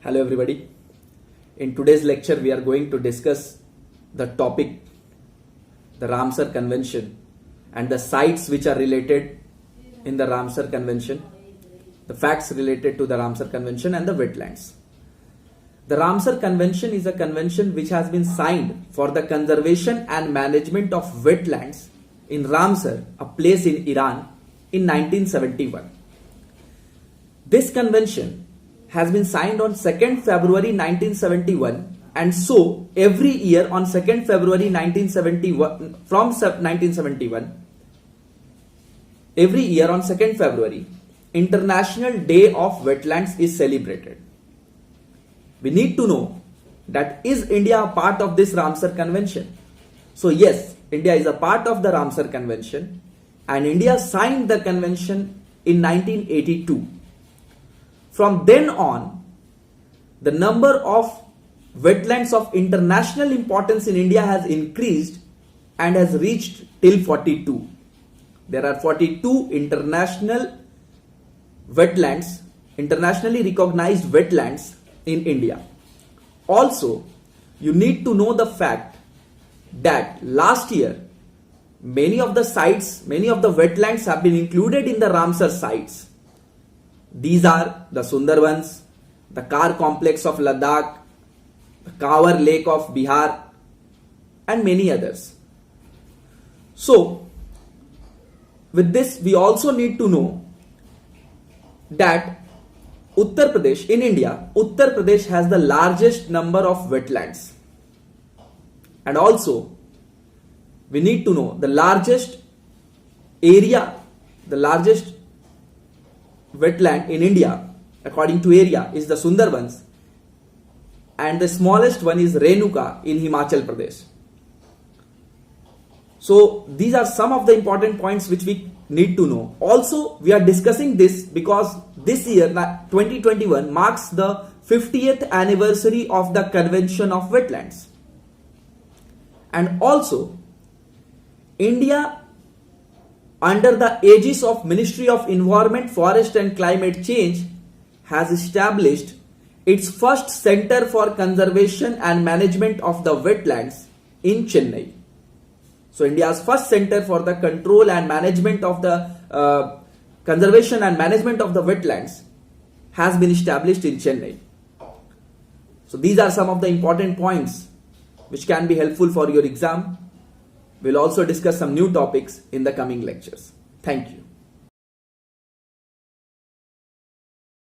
Hello everybody. In today's lecture we are going to discuss the topic the Ramsar Convention and the sites which are related in the Ramsar Convention, the facts related to the Ramsar Convention and the wetlands. The Ramsar Convention is a convention which has been signed for the conservation and management of wetlands in Ramsar, a place in Iran, in 1971. This convention has been signed on 2nd February 1971, and so every year on 2nd February 1971, from 1971, every year on 2nd February, International Day of Wetlands is celebrated. We need to know that is India a part of this Ramsar Convention? So yes, India is a part of the Ramsar Convention, and India signed the convention in 1982. From then on, the number of wetlands of international importance in India has increased and has reached till 42. There are 42 international wetlands, internationally recognized wetlands in India. Also, you need to know the fact that last year, many of the sites, many of the wetlands have been included in the Ramsar sites. These are the Sundarbans, the Kar complex of Ladakh, the Kawar Lake of Bihar, and many others. So, with this, we also need to know that Uttar Pradesh, in India, Uttar Pradesh has the largest number of wetlands. And also, we need to know the largest area, the largest wetland in India, according to area, is the Sundarbans, and the smallest one is Renuka in Himachal Pradesh. So these are some of the important points which we need to know. Also, we are discussing this because this year, 2021, marks the 50th anniversary of the Convention of Wetlands. And also, India, under the aegis of Ministry of Environment, Forest and Climate Change, has established its first Center for Conservation and Management of the Wetlands in Chennai. So India's first Center for the Control and Management of the Conservation and Management of the Wetlands has been established in Chennai. So these are some of the important points which can be helpful for your exam. We'll also discuss some new topics in the coming lectures. Thank you.